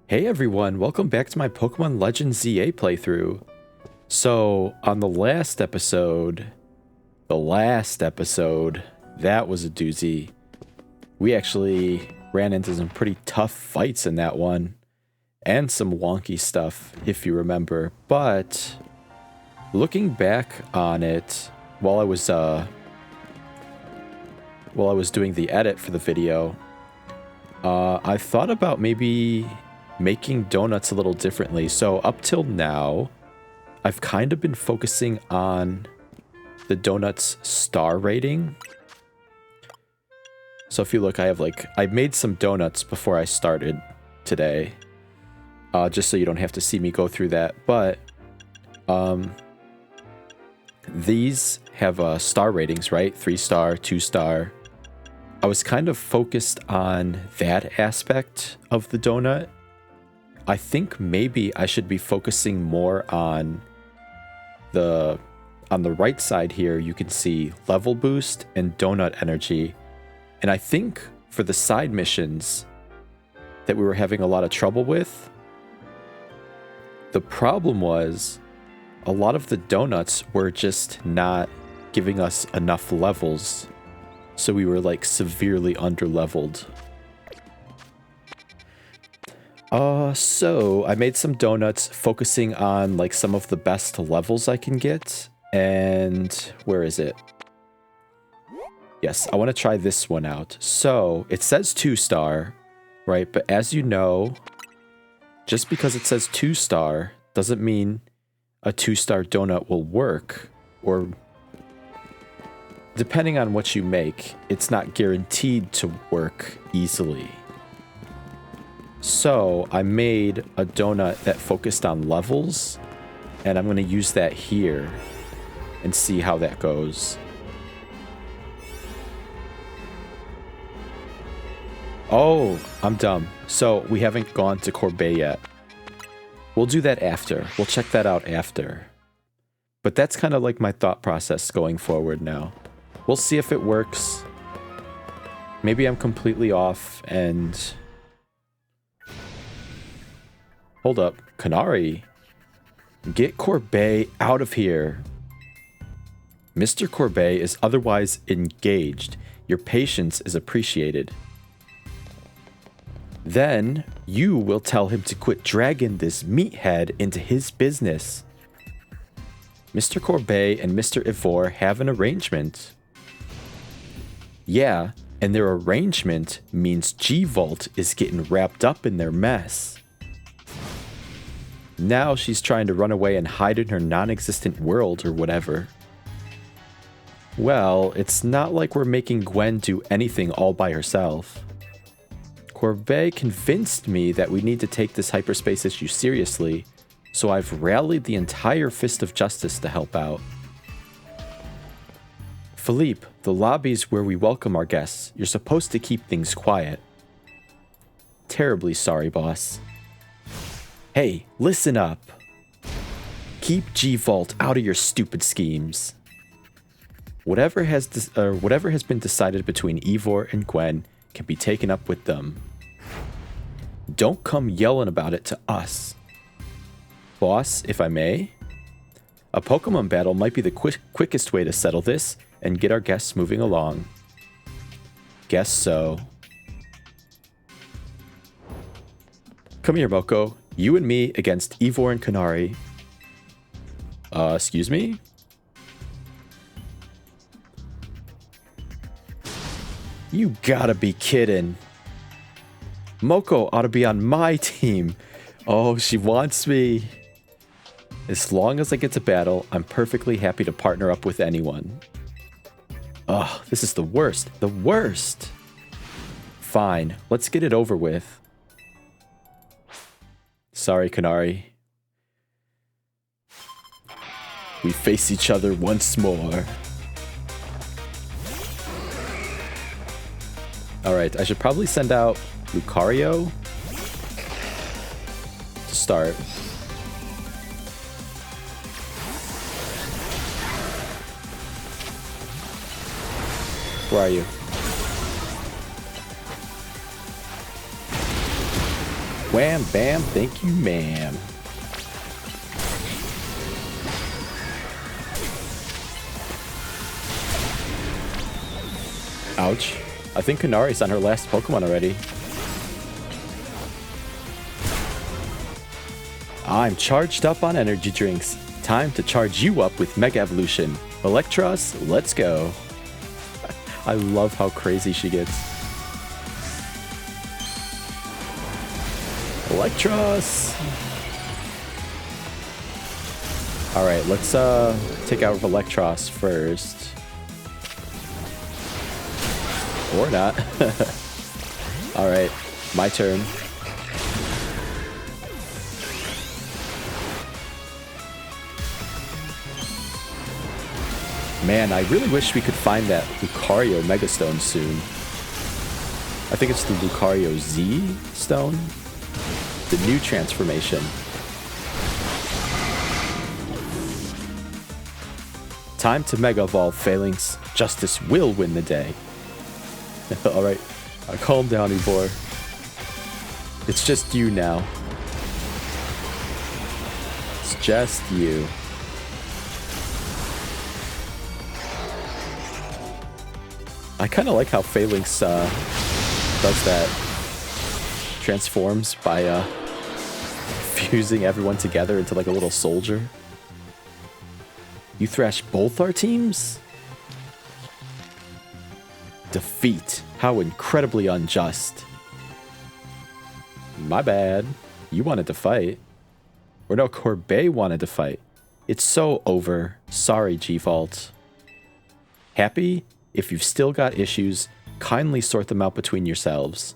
Hey everyone, welcome back to my Pokemon Legends ZA playthrough. So, on the last episode, that was a doozy. We actually ran into some pretty tough fights in that one, and some wonky stuff, if you remember. But, looking back on it, while I was doing the edit for the video, I thought about maybe making donuts a little differently. So up till now, I've kind of been focusing on the donuts star rating. So if you look, I made some donuts before I started today, just so you don't have to see me go through that. But these have star ratings, right? 3-star, 2-star. I was kind of focused on that aspect of the donut. I think maybe I should be focusing more on the right side here. You can see level boost and donut energy. And I think for the side missions that we were having a lot of trouble with, the problem was a lot of the donuts were just not giving us enough levels. So we were like severely under-leveled. So I made some donuts focusing on like some of the best levels I can get. And where is it? Yes, I want to try this one out. So it says 2-star, right? But as you know, just because it says 2-star doesn't mean a 2-star donut will work. Or depending on what you make, it's not guaranteed to work easily. So I made a donut that focused on levels, and I'm going to use that here and see how that goes. Oh, I'm dumb. So we haven't gone to Corbet yet. We'll do that after. We'll check that out after. But that's kind of like my thought process going forward now. We'll see if it works. Maybe I'm completely off and... Hold up, Canary. Get Corbet out of here. Mr. Corbet is otherwise engaged. Your patience is appreciated. Then you will tell him to quit dragging this meathead into his business. Mr. Corbet and Mr. Ivor have an arrangement. Yeah, and their arrangement means G-Volt is getting wrapped up in their mess. Now she's trying to run away and hide in her non-existent world or whatever. Well, it's not like we're making Gwen do anything all by herself. Corbet convinced me that we need to take this hyperspace issue seriously, so I've rallied the entire Fist of Justice to help out. Philippe, the lobby's where we welcome our guests. You're supposed to keep things quiet. Terribly sorry, boss. Hey, listen up. Keep G-Volt out of your stupid schemes. Whatever has been decided between Ivor and Gwen can be taken up with them. Don't come yelling about it to us. Boss, if I may? A Pokemon battle might be the quickest way to settle this and get our guests moving along. Guess so. Come here, Moko. You and me against Ivor and Canary. Excuse me? You gotta be kidding. Moko ought to be on my team. Oh, she wants me. As long as I get to battle, I'm perfectly happy to partner up with anyone. Ugh, this is the worst. The worst. Fine, let's get it over with. Sorry, Canary. We face each other once more. Alright, I should probably send out Lucario to start. Where are you? Wham, bam, thank you, ma'am. Ouch. I think Kanari's on her last Pokemon already. I'm charged up on energy drinks. Time to charge you up with Mega Evolution. Electros, let's go. I love how crazy she gets. Electros! Alright, let's take out Electros first. Or not. Alright, my turn. Man, I really wish we could find that Lucario Megastone soon. I think it's the Lucario Z Stone. The new transformation. Time to Mega Evolve, Phalanx. Justice will win the day. Alright, calm down, Ivor. It's just you now. It's just you. I kind of like how Phalanx does that. Transforms by fusing everyone together into like a little soldier. You thrash both our teams? Defeat. How incredibly unjust. My bad. You wanted to fight. Or no, Corbet wanted to fight. It's so over. Sorry, G-Fault. Happy? If you've still got issues, kindly sort them out between yourselves.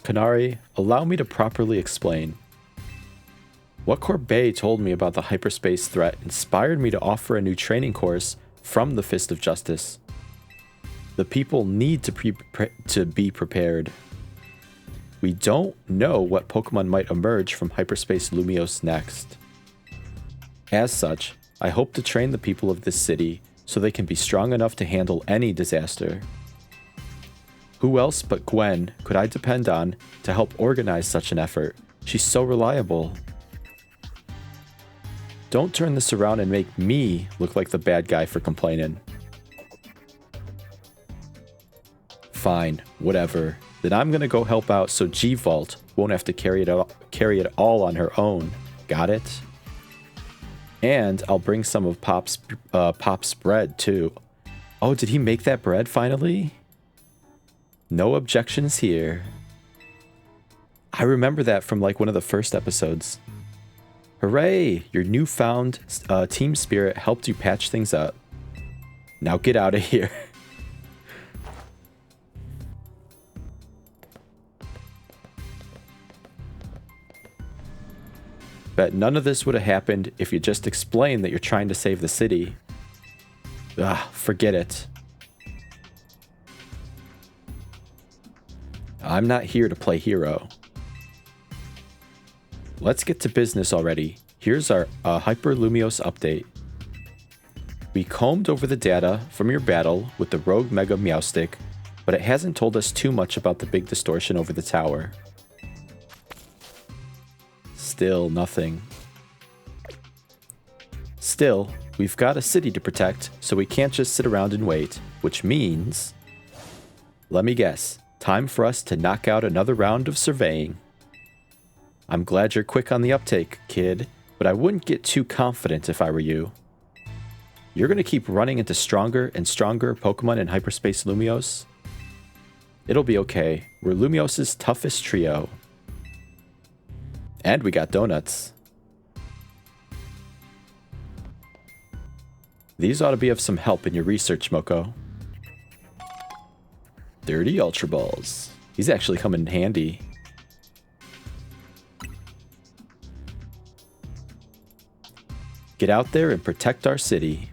Kanari, allow me to properly explain. What Corbet told me about the hyperspace threat inspired me to offer a new training course from the Fist of Justice. The people need to be prepared. We don't know what Pokemon might emerge from Hyperspace Lumiose next. As such, I hope to train the people of this city so they can be strong enough to handle any disaster. Who else but Gwen could I depend on to help organize such an effort? She's so reliable. Don't turn this around and make me look like the bad guy for complaining. Fine, whatever. Then I'm gonna go help out so G-Vault won't have to carry it all on her own. Got it? And I'll bring some of Pop's bread too. Oh, did he make that bread finally? No objections here. I remember that from like one of the first episodes. Hooray! Your newfound team spirit helped you patch things up. Now get out of here. Bet none of this would have happened if you just explained that you're trying to save the city. Ugh, forget it. I'm not here to play hero. Let's get to business already. Here's our Hyper Lumiose update. We combed over the data from your battle with the Rogue Mega Meowstic, but it hasn't told us too much about the big distortion over the tower. Still nothing. Still, we've got a city to protect, so we can't just sit around and wait, which means... Let me guess, time for us to knock out another round of surveying. I'm glad you're quick on the uptake, kid, but I wouldn't get too confident if I were you. You're gonna keep running into stronger and stronger Pokemon in Hyperspace Lumiose? It'll be okay, we're Lumiose's toughest trio. And we got donuts. These ought to be of some help in your research, Moko. Dirty Ultra Balls. These actually come in handy. Get out there and protect our city.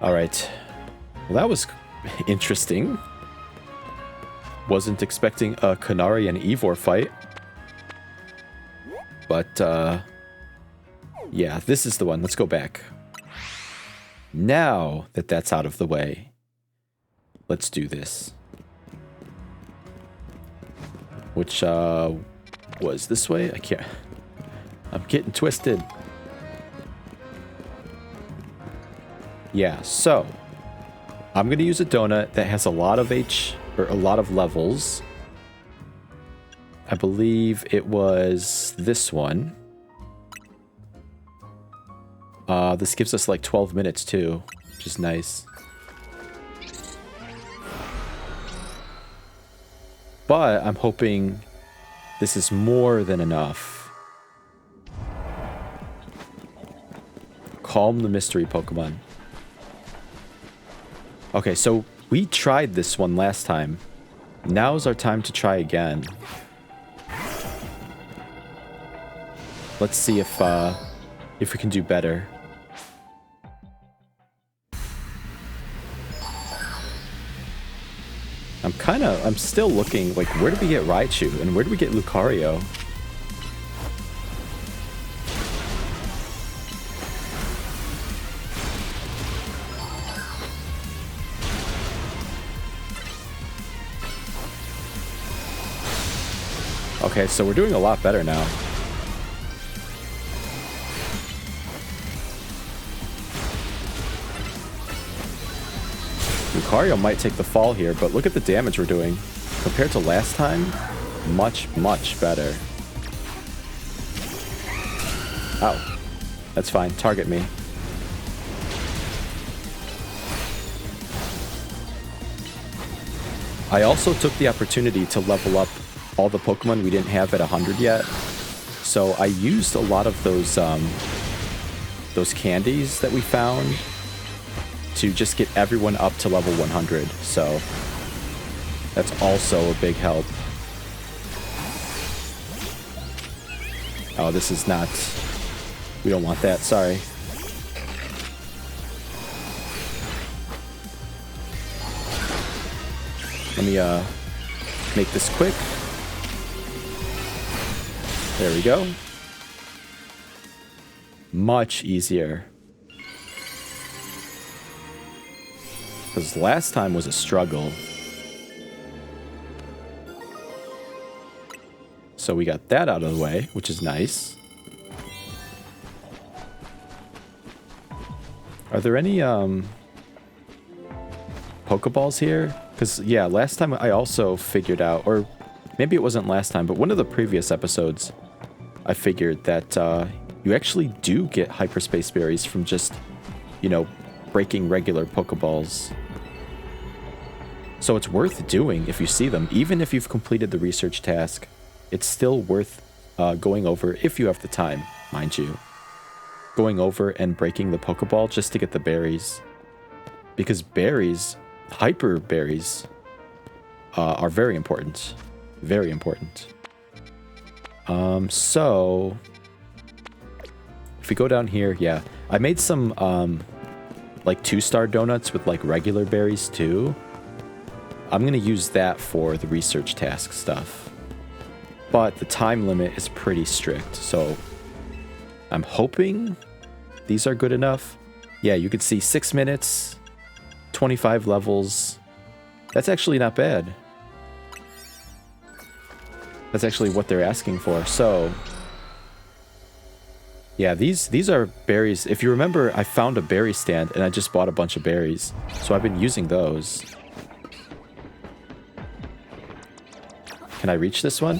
Alright. Well, that was interesting. Wasn't expecting a Kanari and Ivor fight. But, yeah, this is the one. Let's go back. Now that that's out of the way, let's do this. Which, was this way? I can't... I'm getting twisted. Yeah, so... I'm going to use a donut that has a lot of a lot of levels. I believe it was this one. This gives us like 12 minutes too, which is nice. But I'm hoping this is more than enough. Calm the mystery Pokemon. Okay, so we tried this one last time. Now's our time to try again. Let's see if we can do better. I'm still looking, like, where did we get Raichu? And where did we get Lucario? Okay, so we're doing a lot better now. Lucario might take the fall here, but look at the damage we're doing. Compared to last time, much, much better. Ow. That's fine. Target me. I also took the opportunity to level up all the Pokemon we didn't have at 100 yet. So I used a lot of those candies that we found to just get everyone up to level 100. So that's also a big help. Oh, this is not... We don't want that, sorry. Let me make this quick. There we go. Much easier. Because last time was a struggle. So we got that out of the way, which is nice. Are there any Pokeballs here? Because, yeah, last time I also figured out, or maybe it wasn't last time, but one of the previous episodes, I figured that you actually do get hyperspace berries from just, you know, breaking regular Pokeballs. So it's worth doing if you see them. Even if you've completed the research task, it's still worth going over, if you have the time, mind you. Going over and breaking the Pokeball just to get the berries. Because berries, hyper berries, are very important. Very important. So... If we go down here, yeah. I made some, like, 2-star donuts with, like, regular berries, too. I'm going to use that for the research task stuff. But the time limit is pretty strict, so... I'm hoping these are good enough. Yeah, you can see 6 minutes, 25 levels. That's actually not bad. That's actually what they're asking for, so... Yeah, these are berries. If you remember, I found a berry stand and I just bought a bunch of berries. So I've been using those. Can I reach this one?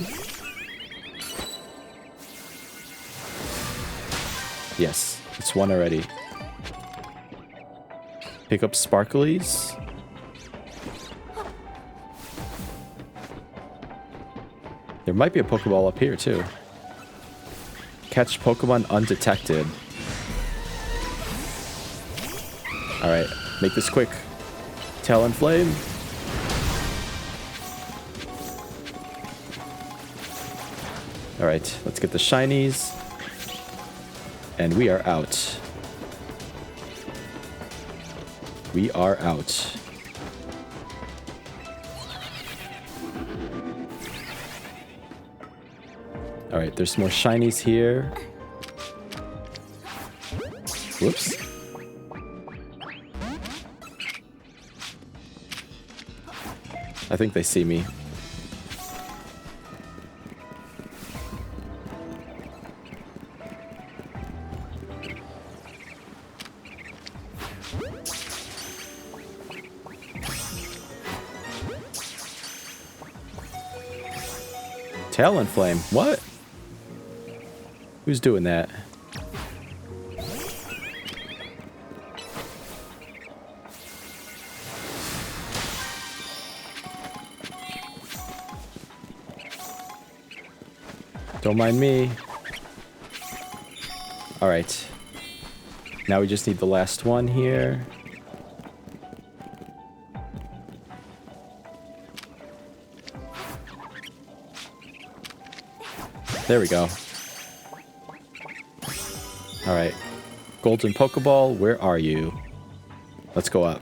Yes, it's one already. Pick up sparklies. There might be a Pokeball up here too. Catch Pokemon undetected. Alright, make this quick. Talonflame. Alright, let's get the shinies. And we are out. We are out. Alright, there's more shinies here. Whoops. I think they see me. Talon Flame. What? Who's doing that? Don't mind me. All right. Now we just need the last one here. There we go. All right. Golden Pokeball, where are you? Let's go up.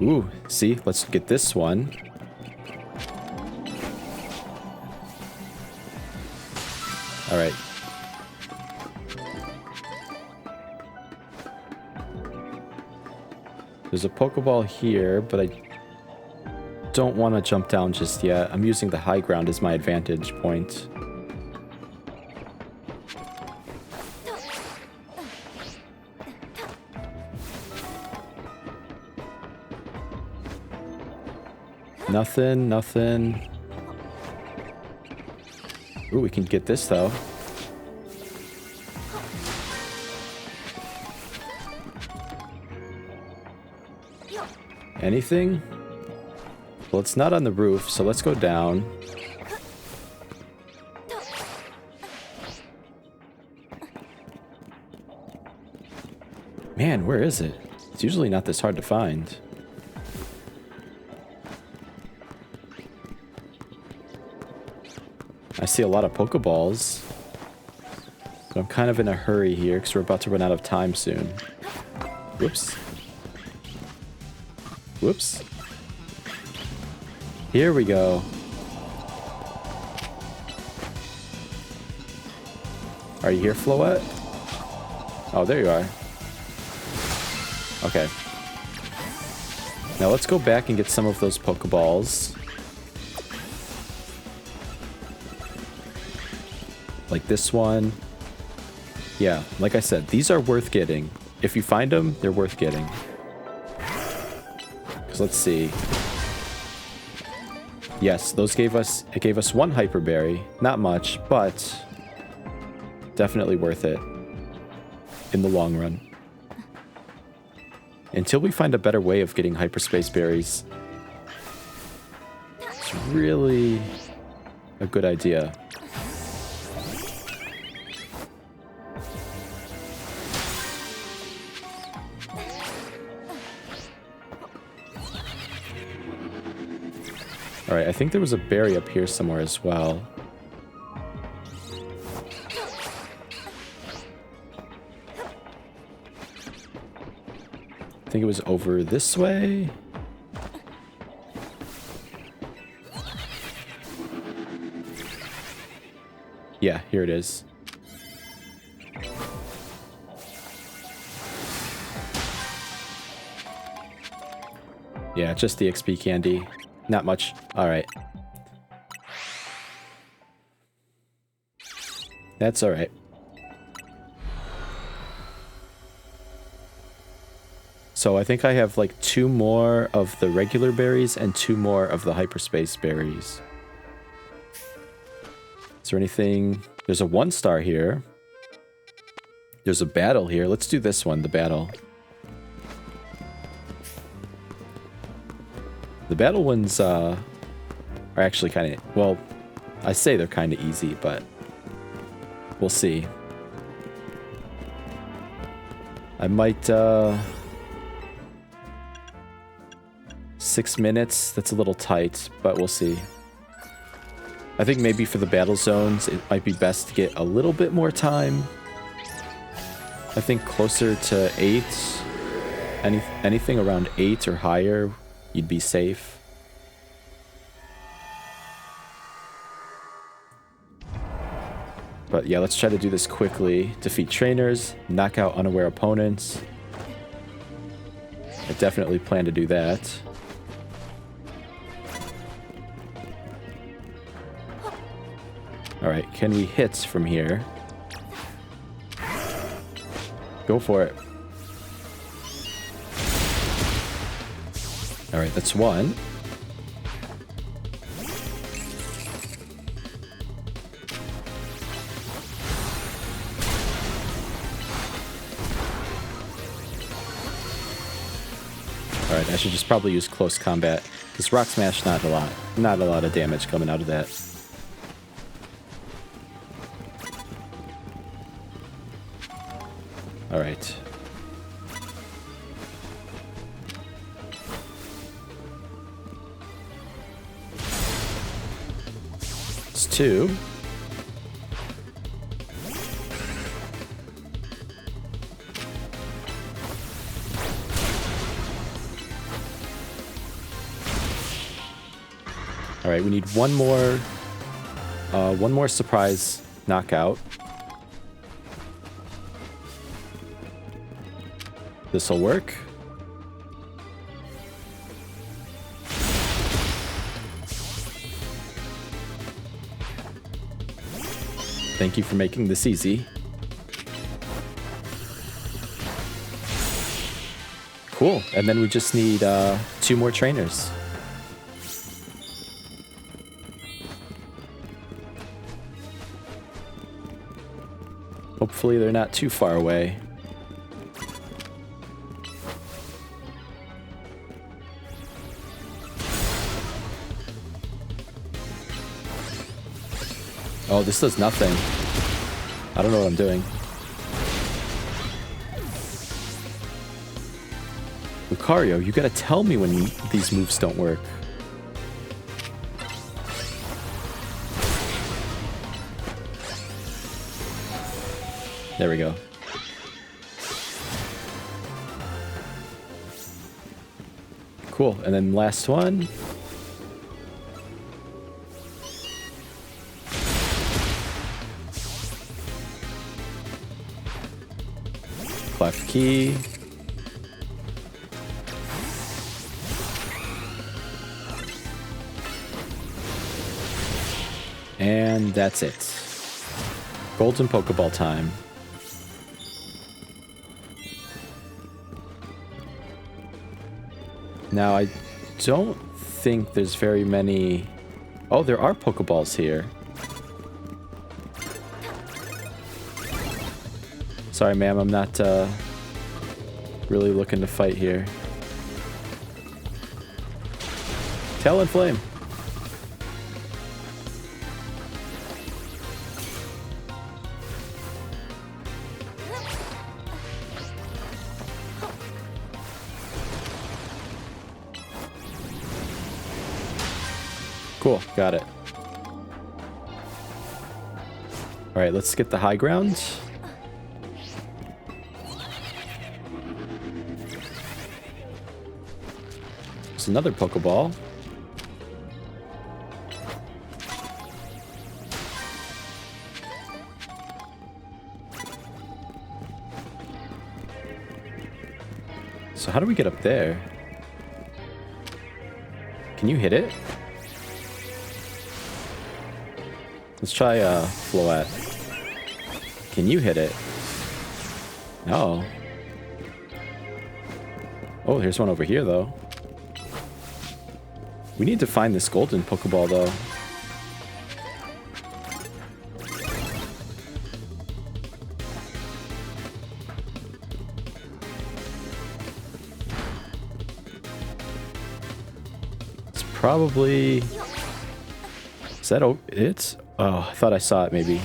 Ooh, see? Let's get this one. All right. There's a Pokeball here, but I don't want to jump down just yet. I'm using the high ground as my advantage point. Nothing, nothing. Ooh, we can get this though. Anything? Well, it's not on the roof, so let's go down. Man, where is it? It's usually not this hard to find. I see a lot of Pokeballs. But I'm kind of in a hurry here because we're about to run out of time soon. Whoops. Whoops. Here we go. Are you here, Floette? Oh, there you are. Okay. Now let's go back and get some of those Pokeballs. Like this one. Yeah, like I said, these are worth getting. If you find them, they're worth getting. Let's see. Yes, those gave us one Hyper Berry. Not much, but definitely worth it in the long run. Until we find a better way of getting Hyperspace Berries. It's really a good idea. Alright, I think there was a berry up here somewhere as well. I think it was over this way. Yeah, here it is. Yeah, just the XP candy. Not much. All right. That's all right. So I think I have like 2 more of the regular berries and 2 more of the hyperspace berries. Is there anything? There's a 1-star here. There's a battle here. Let's do this one, the battle. The battle ones are actually kind of, well, I say they're kind of easy, but we'll see. I might, 6 minutes, that's a little tight, but we'll see. I think maybe for the battle zones, it might be best to get a little bit more time. I think closer to 8, anything around 8 or higher, you'd be safe. But yeah, let's try to do this quickly. Defeat trainers, knock out unaware opponents. I definitely plan to do that. Alright, can we hit from here? Go for it. Alright, that's one. Alright, I should just probably use close combat. Because Rock Smash, not a lot of damage coming out of that. Alright. It's two. Alright, we need one more surprise knockout. This'll work. Thank you for making this easy. Cool, and then we just need 2 more trainers. Hopefully they're not too far away. Oh, this does nothing. I don't know what I'm doing. Lucario, you gotta tell me when these moves don't work. There we go. Cool, and then last one. Clef key. And that's it. Golden Pokeball time. Now, I don't think there's very many... Oh, there are Pokeballs here. Sorry, ma'am, I'm not really looking to fight here. Talon Flame. Cool, got it. Alright, let's get the high ground. There's another Pokeball. So how do we get up there? Can you hit it? Let's try Floette. Can you hit it? No. Oh, here's one over here, though. We need to find this golden Pokeball, though. It's probably... Is that it? Oh, I thought I saw it, maybe.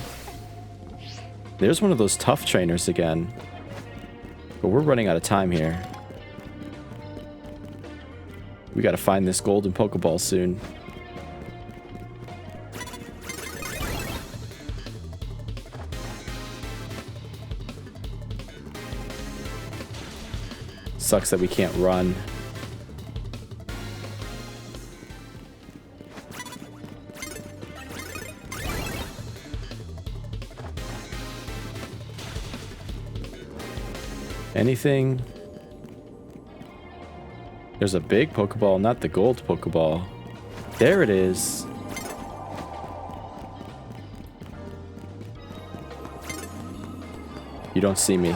There's one of those tough trainers again. But we're running out of time here. We gotta find this golden Pokeball soon. Sucks that we can't run. Anything? There's a big Pokeball, not the gold Pokeball. There it is. You don't see me.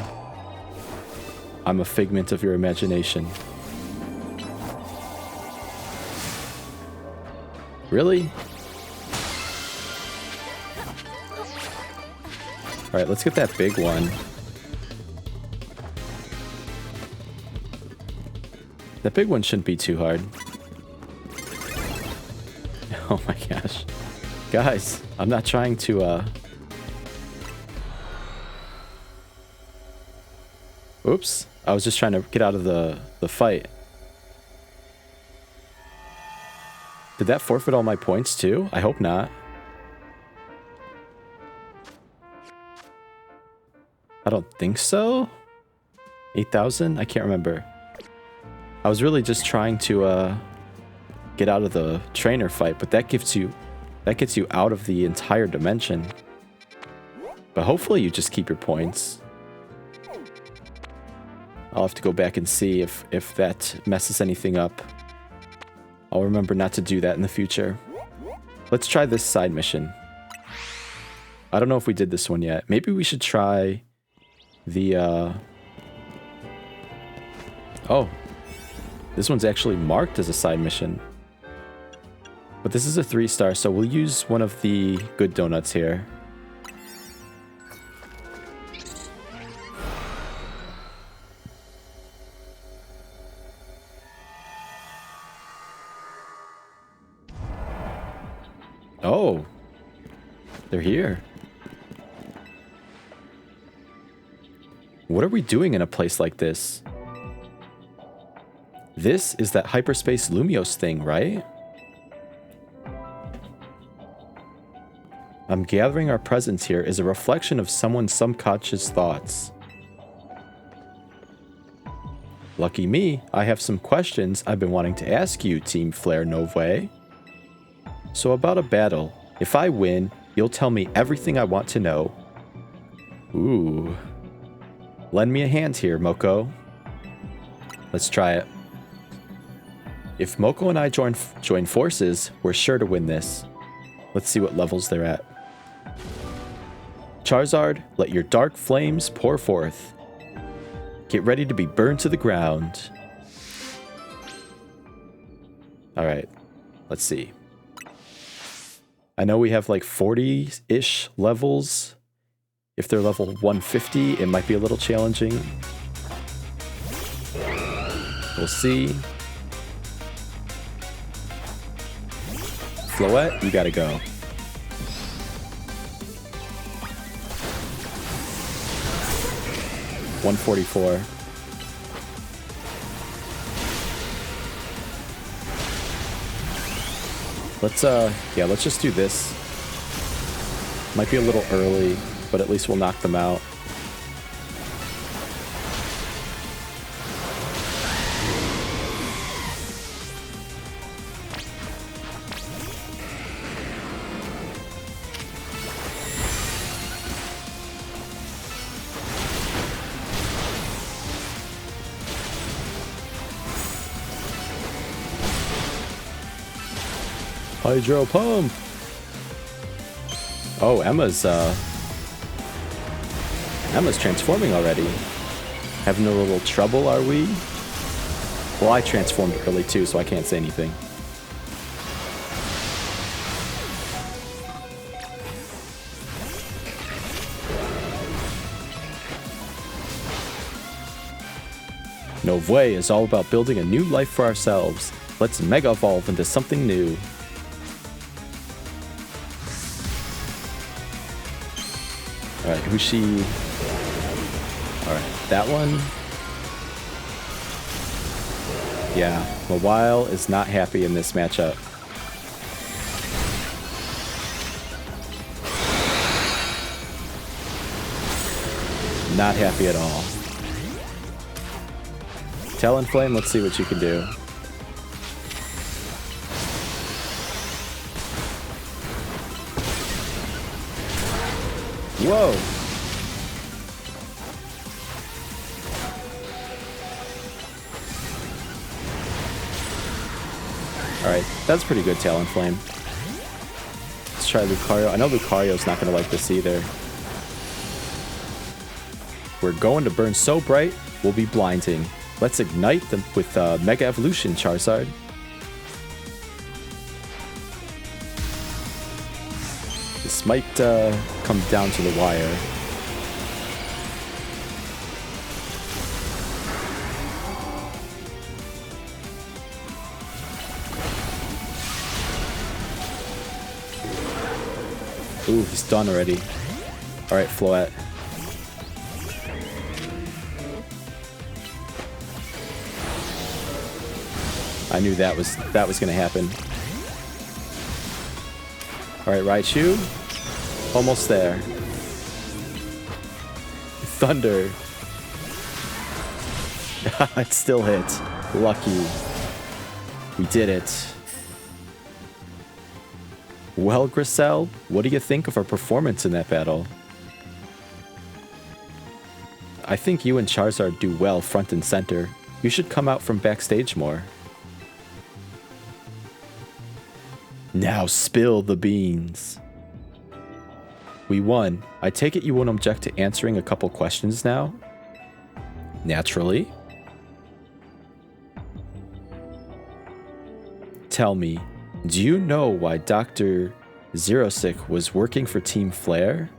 I'm a figment of your imagination. Really? Alright, let's get that big one. That big one shouldn't be too hard. Oh my gosh. Guys, I'm not trying to, Oops. I was just trying to get out of the fight. Did that forfeit all my points too? I hope not. I don't think so. 8,000? I can't remember. I was really just trying to get out of the trainer fight, but that gets you out of the entire dimension. But hopefully you just keep your points. I'll have to go back and see if that messes anything up. I'll remember not to do that in the future. Let's try this side mission. I don't know if we did this one yet. Maybe we should try the, Oh. This one's actually marked as a side mission. But this is a 3-star, so we'll use one of the good donuts here. Oh, they're here. What are we doing in a place like this? This is that hyperspace Lumiose thing, right? I'm gathering our presence here is a reflection of someone's subconscious thoughts. Lucky me, I have some questions I've been wanting to ask you, Team Flare Novue. So about a battle. If I win, you'll tell me everything I want to know. Ooh. Lend me a hand here, Moko. Let's try it. If Moko and I join forces, we're sure to win this. Let's see what levels they're at. Charizard, let your dark flames pour forth. Get ready to be burned to the ground. Alright, let's see. I know we have like 40-ish levels. If they're level 150, it might be a little challenging. We'll see. Floette, you gotta go. $144. Let's just do this. Might be a little early, but at least we'll knock them out. Hydro Pump! Oh, Emma's transforming already. Having a little trouble, are we? Well, I transformed early too, so I can't say anything. Novue is all about building a new life for ourselves. Let's mega evolve into something new. Alright, who's she? Alright, that one. Yeah, Mawile is not happy in this matchup. Not happy at all. Talonflame, let's see what you can do. Whoa! That's pretty good, Talonflame. Let's try Lucario. I know Lucario's not going to like this either. We're going to burn so bright, we'll be blinding. Let's ignite them with Mega Evolution, Charizard. This might come down to the wire. Ooh, he's done already. Alright, Floette. I knew that was gonna happen. Alright, Raichu. Almost there. Thunder. It still hit. Lucky. We did it. Well, Griselle, what do you think of our performance in that battle? I think you and Charizard do well front and center. You should come out from backstage more. Now spill the beans. We won. I take it you won't object to answering a couple questions now? Naturally. Tell me, do you know why Dr. Xerosic was working for Team Flare?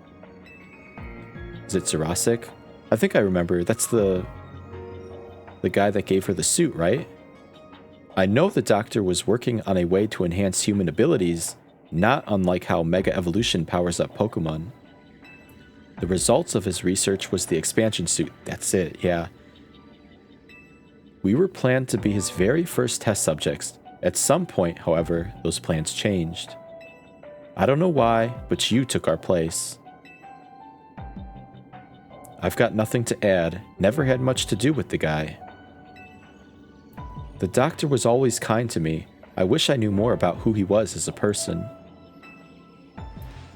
Is it Xerosic? I think I remember. That's the guy that gave her the suit, right? I know the doctor was working on a way to enhance human abilities, not unlike how Mega Evolution powers up Pokemon. The results of his research was the expansion suit. That's it, yeah. We were planned to be his very first test subjects. At some point, however, those plans changed. I don't know why, but you took our place. I've got nothing to add. Never had much to do with the guy. The doctor was always kind to me. I wish I knew more about who he was as a person.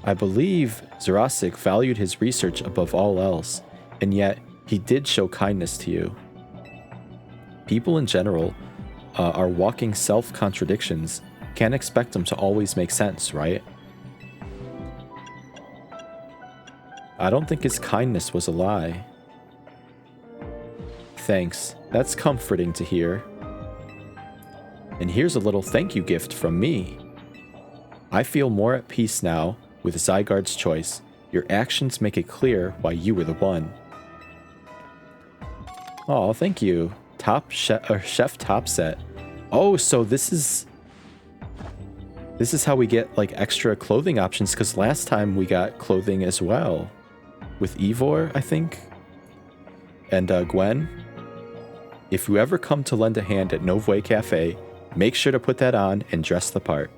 I believe Xerosic valued his research above all else, and yet he did show kindness to you. People in general are walking self-contradictions. Can't expect them to always make sense, right? I don't think his kindness was a lie. Thanks. That's comforting to hear. And here's a little thank you gift from me. I feel more at peace now with Zygarde's choice. Your actions make it clear why you were the one. Oh, thank you. Chef Topset. Oh, so this is how we get like extra clothing options, because last time we got clothing as well. With Ivor, I think. And Gwen. If you ever come to lend a hand at Novue Cafe, make sure to put that on and dress the part.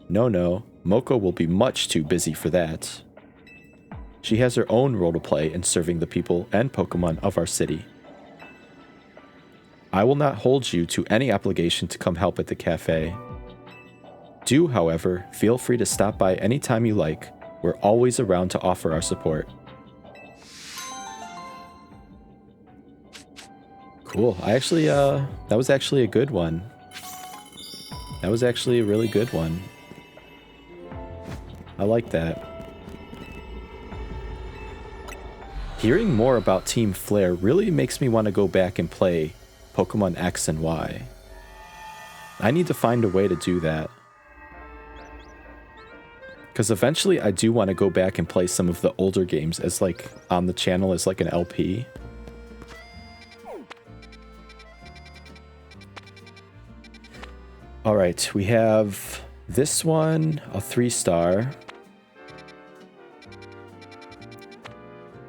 No, Moko will be much too busy for that. She has her own role to play in serving the people and Pokemon of our city. I will not hold you to any obligation to come help at the cafe. Do, however, feel free to stop by anytime you like. We're always around to offer our support. Cool. I actually, that was actually a good one. That was actually a really good one. I like that. Hearing more about Team Flare really makes me want to go back and play Pokemon X and Y. I need to find a way to do that. Because eventually I do want to go back and play some of the older games as like on the channel as like an LP. Alright, we have this one, a 3-star.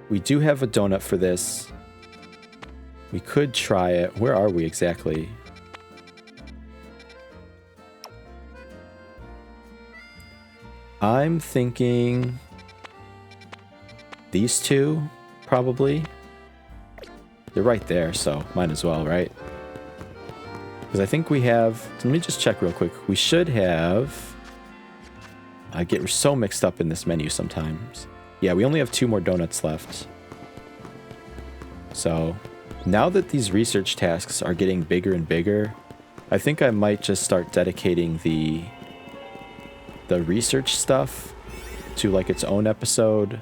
We do have a donut for this. We could try it. Where are we exactly? I'm thinking these two, probably. They're right there, so might as well, right? Because I think we have... Let me just check real quick. We should have... I get so mixed up in this menu sometimes. Yeah, we only have 2 more donuts left. So, now that these research tasks are getting bigger and bigger, I think I might just start dedicating the research stuff to like its own episode.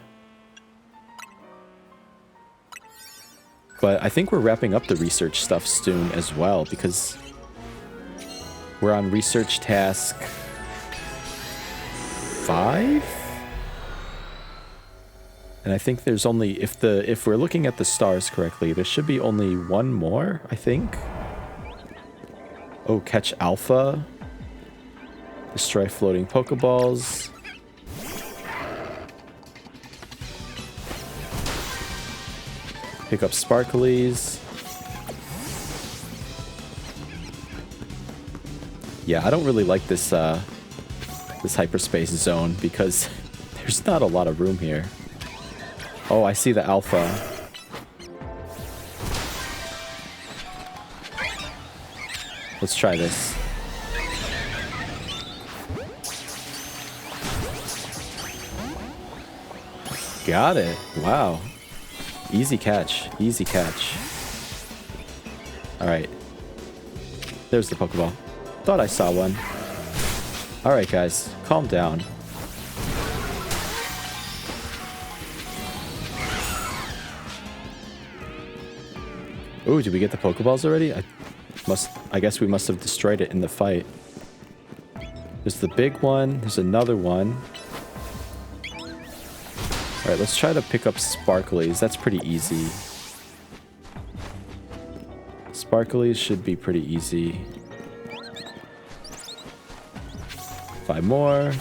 But I think we're wrapping up the research stuff soon as well, because we're on research task 5? And I think there's only, if we're looking at the stars correctly, there should be only one more, I think. Oh, catch Alpha. Destroy floating Pokeballs. Pick up Sparklies. Yeah, I don't really like this this hyperspace zone because there's not a lot of room here. Oh, I see the Alpha. Let's try this. Got it. Wow. Easy catch. Easy catch. Alright. There's the Pokeball. Thought I saw one. Alright, guys. Calm down. Ooh, did we get the Pokeballs already? I guess we must have destroyed it in the fight. There's the big one. There's another one. Alright, let's try to pick up Sparklies. That's pretty easy. Sparklies should be pretty easy. 5 more.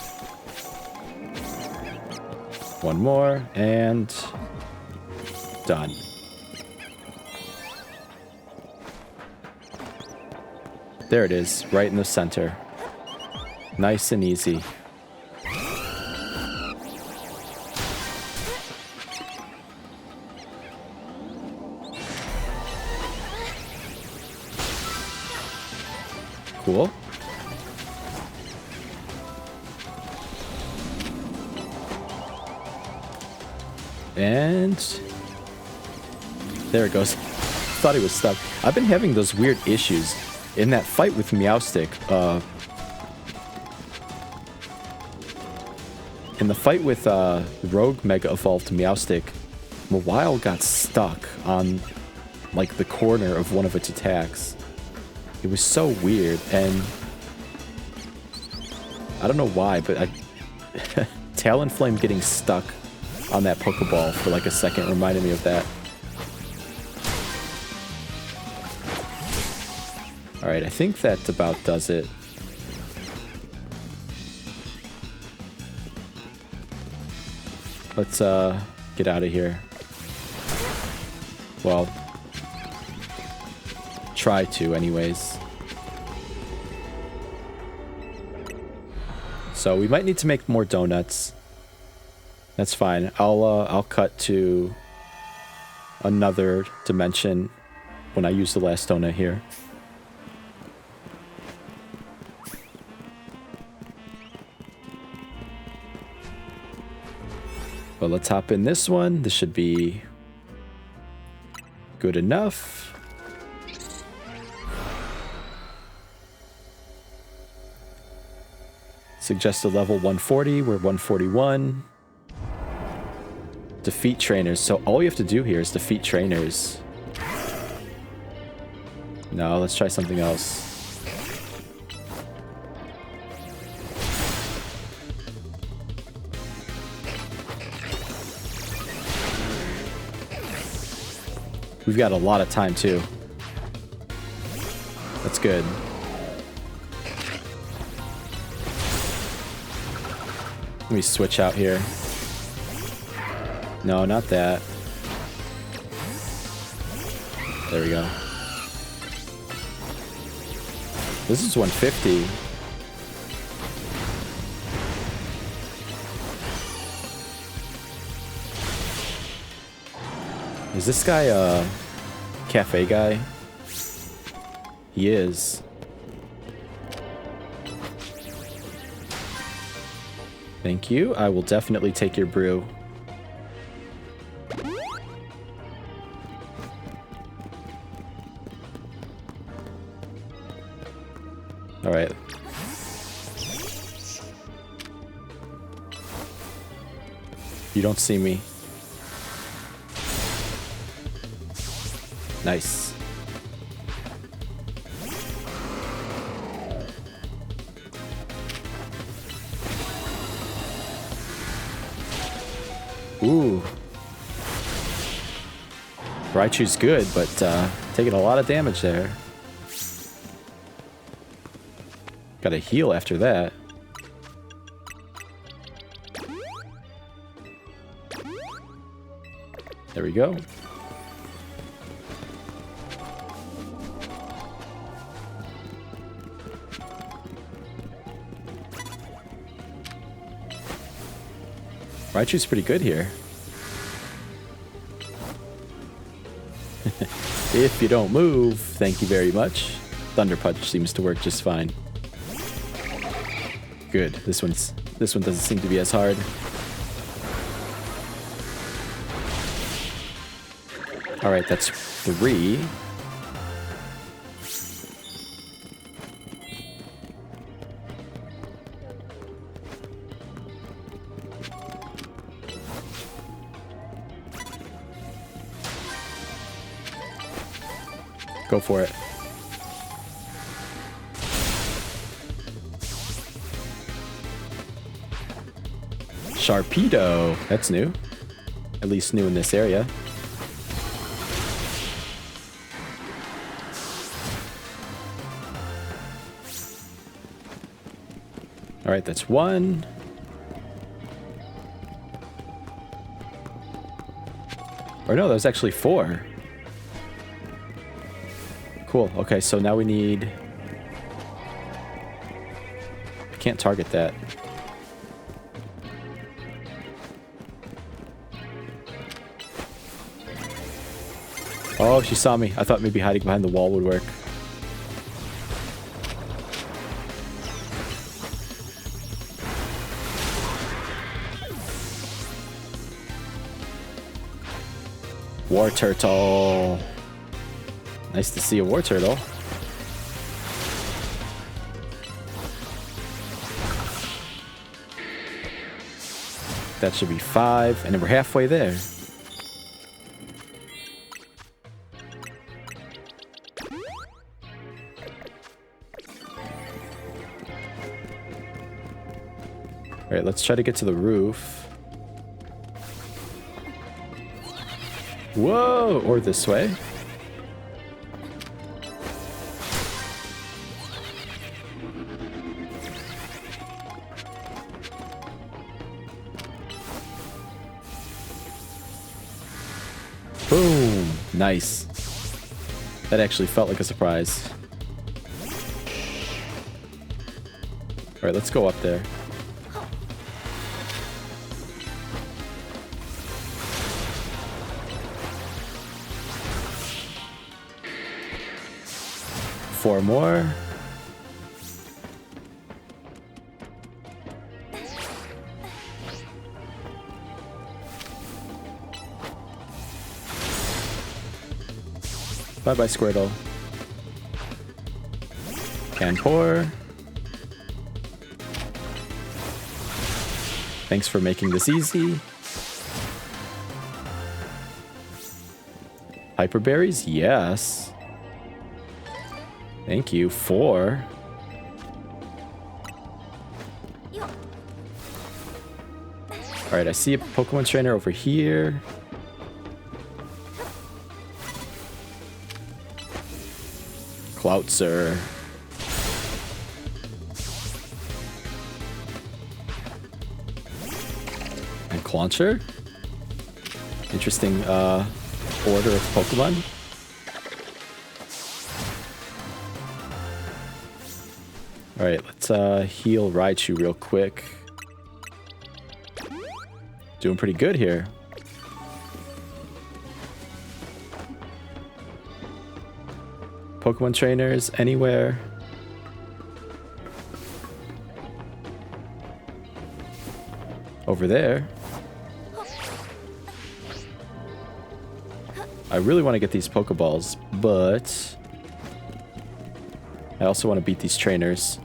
1 more. And done. There it is, right in the center. Nice and easy. Cool. And there it goes. Thought he was stuck. I've been having those weird issues in that fight with Meowstic. In the fight with Rogue Mega Evolved Meowstic, Mawile got stuck on like the corner of one of its attacks. It was so weird, and I don't know why, but Talonflame getting stuck on that Pokeball for like a second reminded me of that. Alright, I think that about does it. Let's get out of here. Well, try to anyways. So we might need to make more donuts. That's fine. I'll cut to another dimension when I use the last donut here. But let's hop in this one. This should be good enough. Suggested level 140. We're 141. Defeat trainers. So all we have to do here is defeat trainers. No, let's try something else. We've got a lot of time too. That's good. Let me switch out here. No, not that. There we go. This is 150. Is this guy a cafe guy? He is. Thank you. I will definitely take your brew. All right. You don't see me. Nice. Ooh. Raichu's good, but taking a lot of damage there. Gotta heal after that. There we go. Raichu's pretty good here. If you don't move, thank you very much. Thunder Punch seems to work just fine. Good. This one doesn't seem to be as hard. All right, that's 3. Go for it. Sharpedo. That's new. At least new in this area. All right, that's 1. Or no, that was actually 4. Cool. Okay, so now we need... I can't target that. Oh, she saw me. I thought maybe hiding behind the wall would work. War Turtle. Nice to see a War Turtle. That should be 5, and then we're halfway there. Alright, let's try to get to the roof. Whoa! Or this way. Boom! Nice. That actually felt like a surprise. Alright, let's go up there. Four more. Bye-bye, Squirtle. Can pour. Thanks for making this easy. Hyper berries? Yes. Thank you. 4. Alright, I see a Pokemon trainer over here. Cloutzer. And Clauncher. Interesting order of Pokemon. Alright, let's heal Raichu real quick. Doing pretty good here. Pokemon trainers anywhere. Over there. I really want to get these Pokeballs, but I also want to beat these trainers.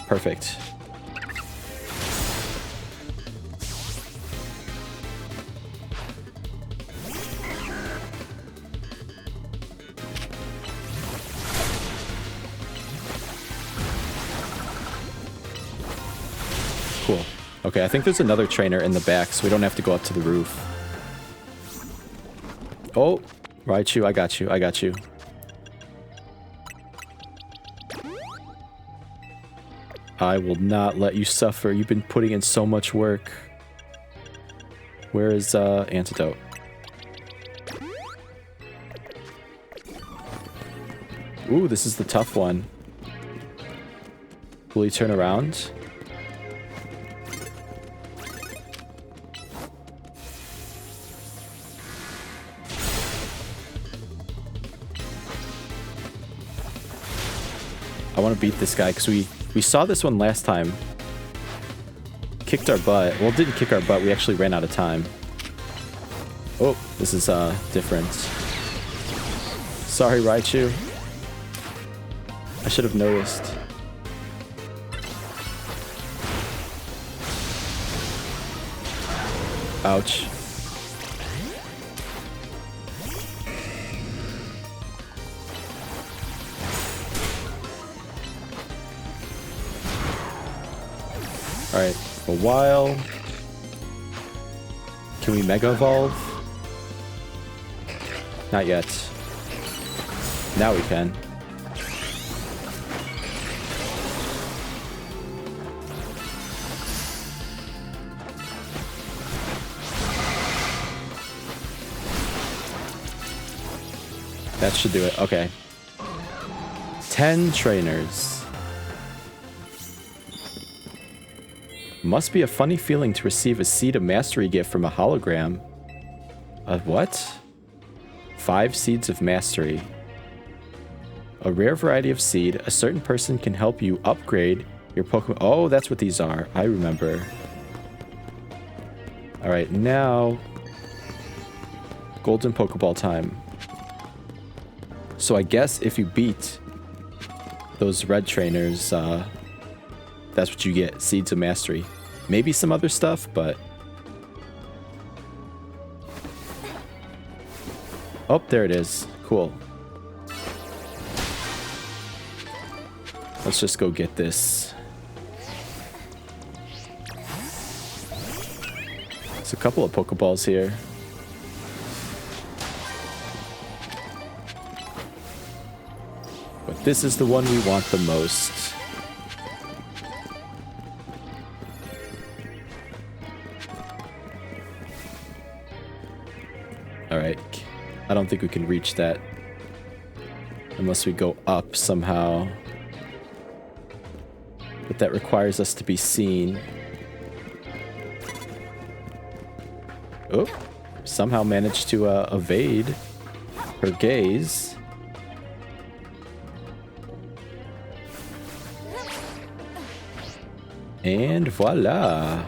Perfect. Cool. Okay, I think there's another trainer in the back, so we don't have to go up to the roof. Oh, Raichu, I got you, I got you. I will not let you suffer. You've been putting in so much work. Where is Antidote? Ooh, this is the tough one. Will he turn around? I want to beat this guy because we saw this one last time. Kicked our butt. Well, didn't kick our butt. We actually ran out of time. Oh, this is different. Sorry, Raichu. I should have noticed. Ouch. Alright, a while. Can we Mega Evolve? Not yet. Now we can. That should do it. Okay. 10 trainers. Must be a funny feeling to receive a Seed of Mastery gift from a hologram. A what? 5 Seeds of Mastery. A rare variety of seed. A certain person can help you upgrade your Pokemon. Oh, that's what these are. I remember. Alright, now... Golden Pokeball time. So I guess if you beat those red trainers, that's what you get. Seeds of Mastery. Maybe some other stuff, but... Oh, there it is. Cool. Let's just go get this. There's a couple of Pokeballs here. But this is the one we want the most. Alright. I don't think we can reach that. Unless we go up somehow. But that requires us to be seen. Oh. Somehow managed to evade her gaze. And voila.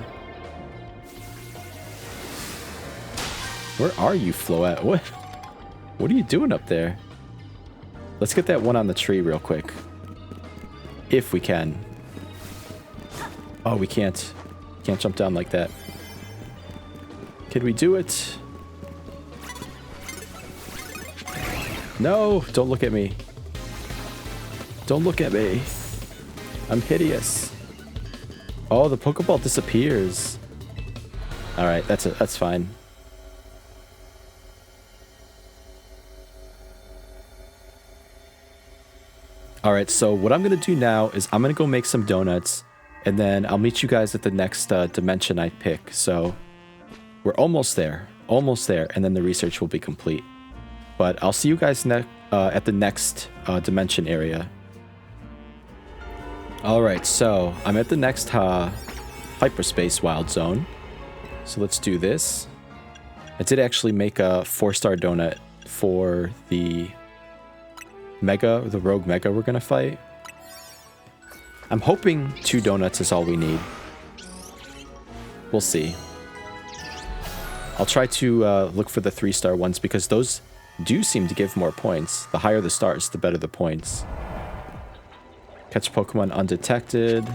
Where are you, Floette? What are you doing up there? Let's get that one on the tree real quick. If we can. Oh, we can't. Can't jump down like that. Can we do it? No, don't look at me. Don't look at me. I'm hideous. Oh, the Pokeball disappears. Alright, that's fine. Alright, so what I'm going to do now is I'm going to go make some donuts, and then I'll meet you guys at the next dimension I pick. So we're almost there, and then the research will be complete. But I'll see you guys at the next dimension area. Alright, so I'm at the next Hyperspace Wild Zone. So let's do this. I did actually make a 4-star donut for the Rogue Mega we're gonna fight. I'm hoping 2 donuts is all we need. We'll see. I'll try to look for the 3-star ones because those do seem to give more points. The higher the stars, the better the points. Catch Pokemon undetected.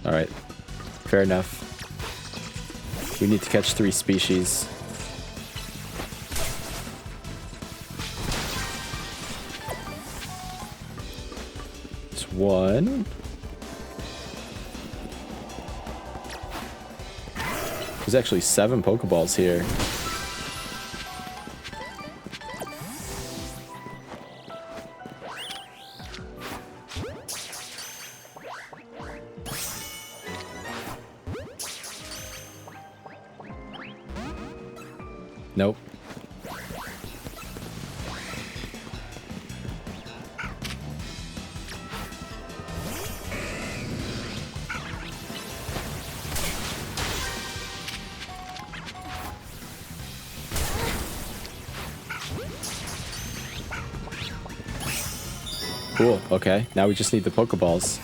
Alright, fair enough. We need to catch 3 species. It's 1. There's actually 7 Pokeballs here. Nope. Cool, okay. Now we just need the Pokeballs.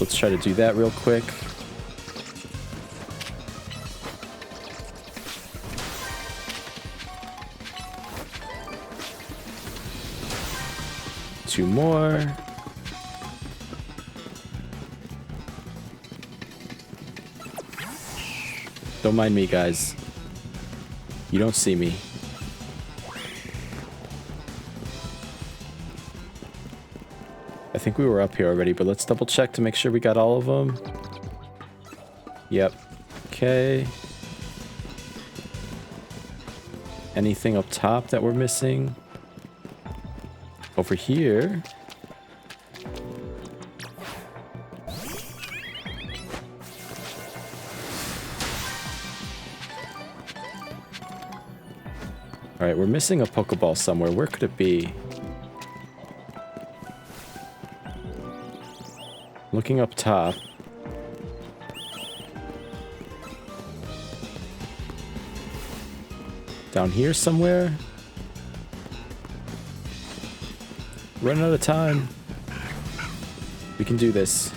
Let's try to do that real quick. Two more. Don't mind me, guys. You don't see me. I think we were up here already, but let's double check to make sure we got all of them. Yep. Okay. Anything up top that we're missing? Over here. Alright, we're missing a Pokeball somewhere. Where could it be? Looking up top. Down here somewhere? Running out of time. We can do this.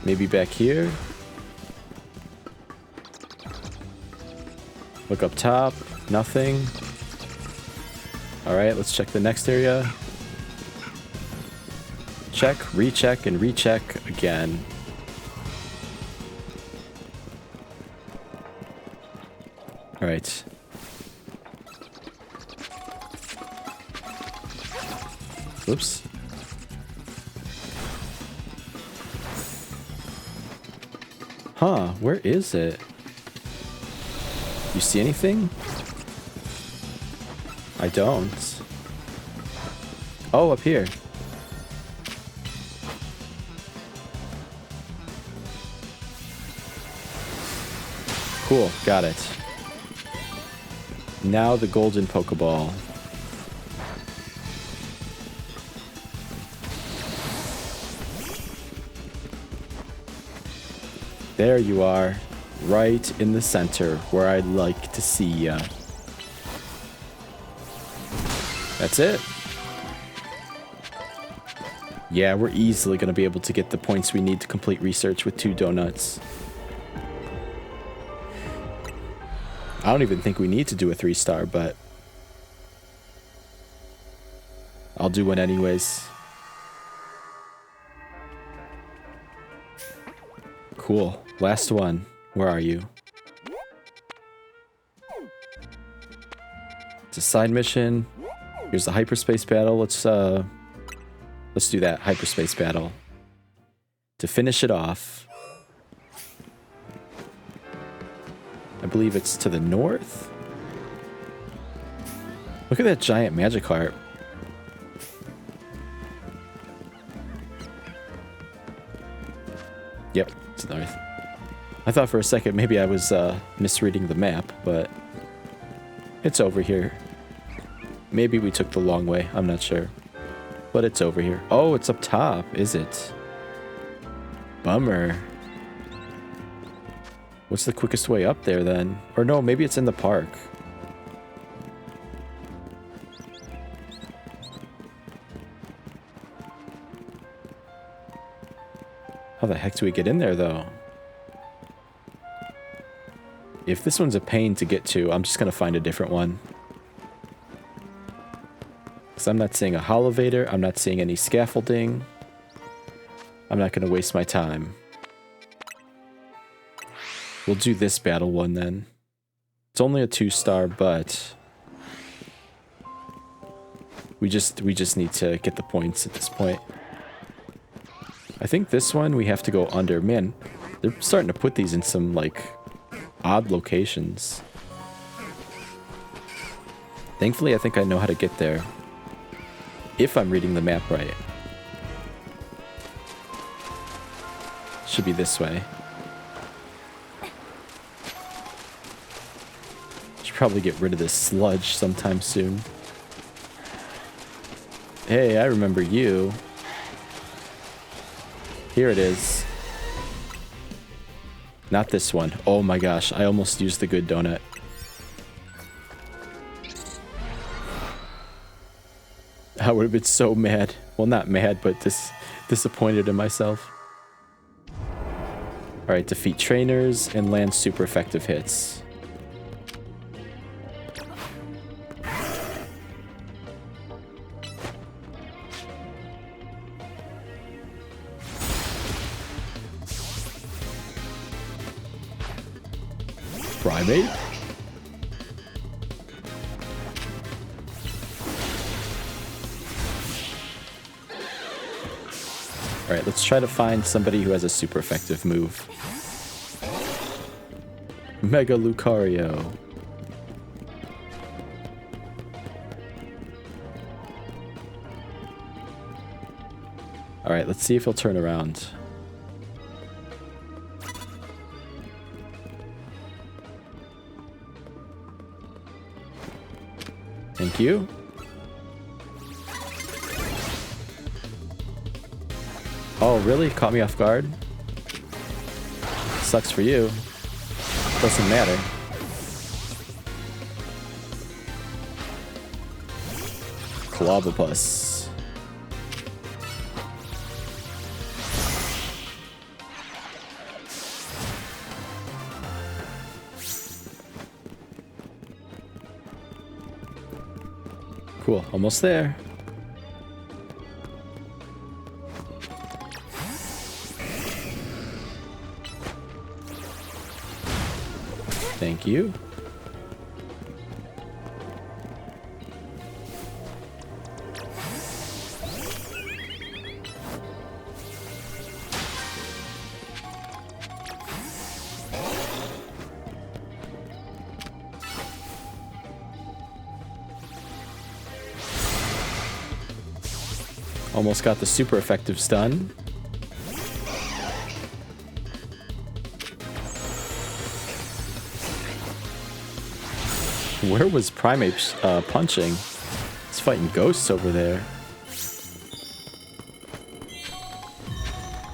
Maybe back here? Look up top. Nothing. Alright, let's check the next area. Check, recheck, and recheck again. Alright. Oops. Huh, where is it? You see anything? I don't. Oh, up here. Cool, got it. Now the golden Pokeball. There you are, right in the center where I'd like to see ya. That's it. Yeah, we're easily going to be able to get the points we need to complete research with 2 donuts. I don't even think we need to do a 3-star, but I'll do one anyways. Cool. Last one. Where are you? It's a side mission. Here's the hyperspace battle. Let's do that hyperspace battle to finish it off. I believe it's to the north. Look at that giant Magikarp. Yep, it's the north. I thought for a second maybe I was misreading the map, but it's over here. Maybe we took the long way, I'm not sure. But it's over here. Oh, it's up top, is it? Bummer. What's the quickest way up there then? Or no, maybe it's in the park. How the heck do we get in there though? If this one's a pain to get to, I'm just gonna find a different one. Because I'm not seeing a holovator, I'm not seeing any scaffolding. I'm not gonna waste my time. We'll do this battle one then. It's only a 2-star, but we just need to get the points at this point. I think this one we have to go under. Man, they're starting to put these in some like odd locations. Thankfully, I think I know how to get there. If I'm reading the map right. Should be this way. Should probably get rid of this sludge sometime soon. Hey, I remember you. Here it is. Not this one. Oh my gosh, I almost used the good donut. I would have been so mad. Well, not mad, but disappointed in myself. Alright, defeat trainers and land super effective hits. Primate? Alright, let's try to find somebody who has a super effective move. Mega Lucario. Alright, let's see if he'll turn around. Thank you. Oh, really? Caught me off guard? Sucks for you. Doesn't matter. Clobopus. Cool, almost there. Thank you. Almost got the super effective stun. Where was Primate punching? He's fighting ghosts over there.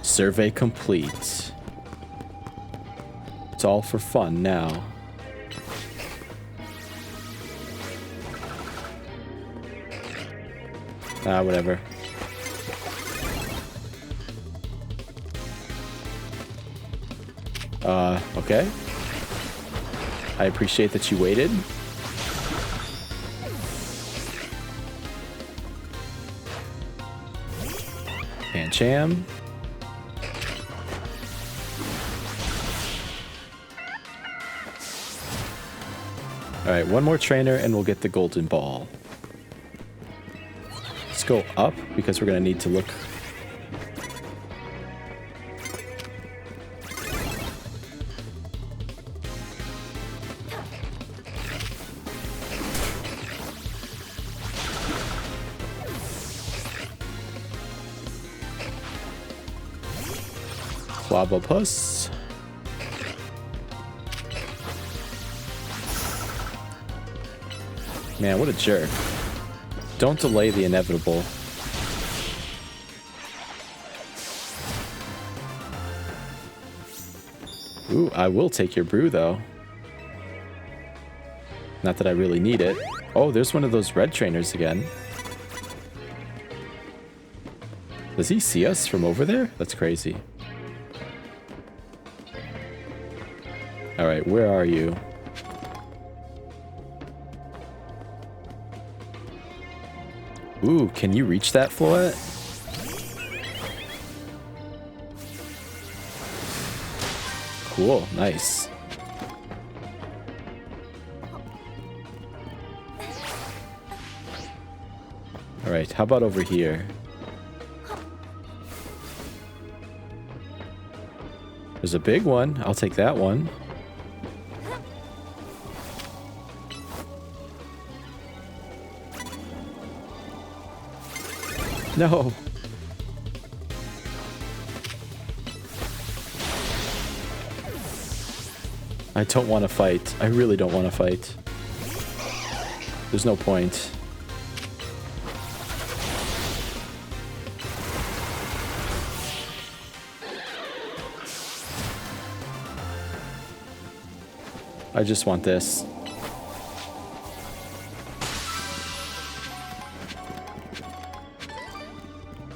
Survey complete. It's all for fun now. Ah, whatever. Okay. I appreciate that you waited. Pancham. Alright, one more trainer and we'll get the golden ball. Let's go up because we're going to need to look. Clobopus. Man, what a jerk. Don't delay the inevitable. Ooh, I will take your brew, though. Not that I really need it. Oh, there's one of those red trainers again. Does he see us from over there? That's crazy. Alright, where are you? Ooh, can you reach that floor? Cool, nice. Alright, how about over here? There's a big one. I'll take that one. No. I don't want to fight. I really don't want to fight. There's no point. I just want this.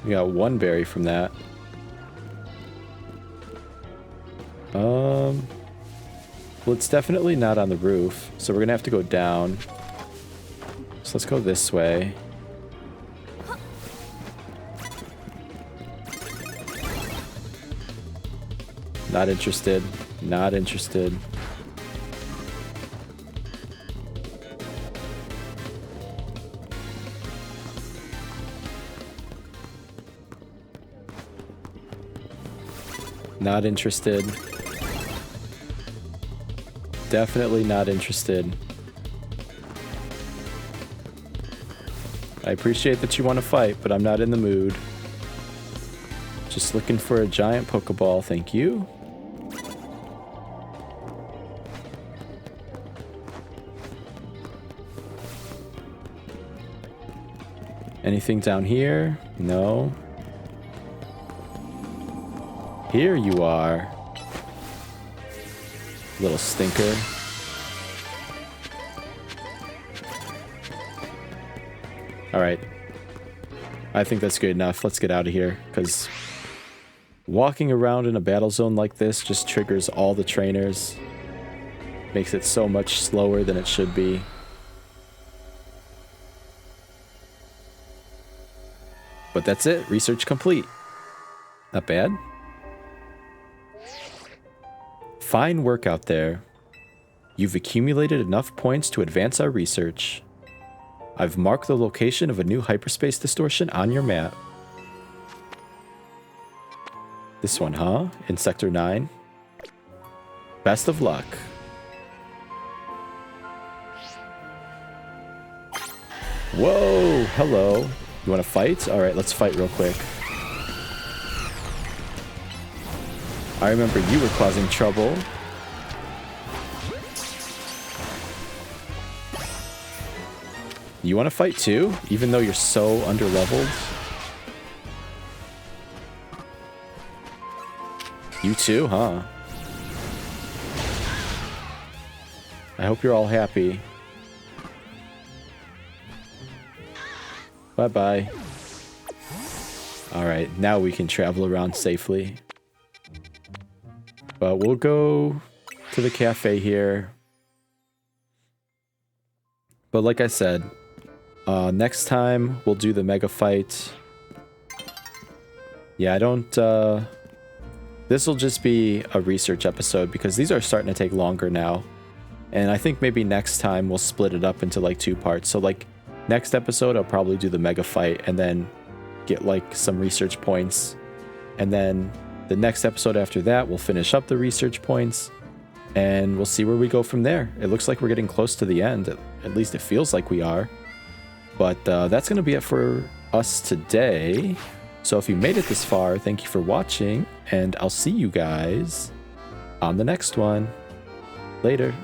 We got one berry from that. Well, it's definitely not on the roof, so we're gonna have to go down. So let's go this way. Not interested. Not interested. Not interested. Definitely not interested. I appreciate that you want to fight, but I'm not in the mood. Just looking for a giant Pokeball, thank you. Anything down here? No. Here you are. Little stinker. Alright. I think that's good enough. Let's get out of here, because walking around in a battle zone like this just triggers all the trainers. Makes it so much slower than it should be. But that's it. Research complete. Not bad. Fine work out there. You've accumulated enough points to advance our research. I've marked the location of a new hyperspace distortion on your map. This one, huh? In Sector 9? Best of luck. Whoa! Hello. You want to fight? Alright, let's fight real quick. I remember you were causing trouble. You want to fight too? Even though you're so underleveled? You too, huh? I hope you're all happy. Bye-bye. Alright, now we can travel around safely. But we'll go to the cafe here. But like I said, next time we'll do the mega fight. Yeah, I don't... this will just be a research episode because these are starting to take longer now. And I think maybe next time we'll split it up into like 2 parts. So like next episode I'll probably do the mega fight and then get like some research points. And then the next episode after that, we'll finish up the research points, and we'll see where we go from there. It looks like we're getting close to the end. At least it feels like we are. But that's going to be it for us today. So if you made it this far, thank you for watching, and I'll see you guys on the next one. Later.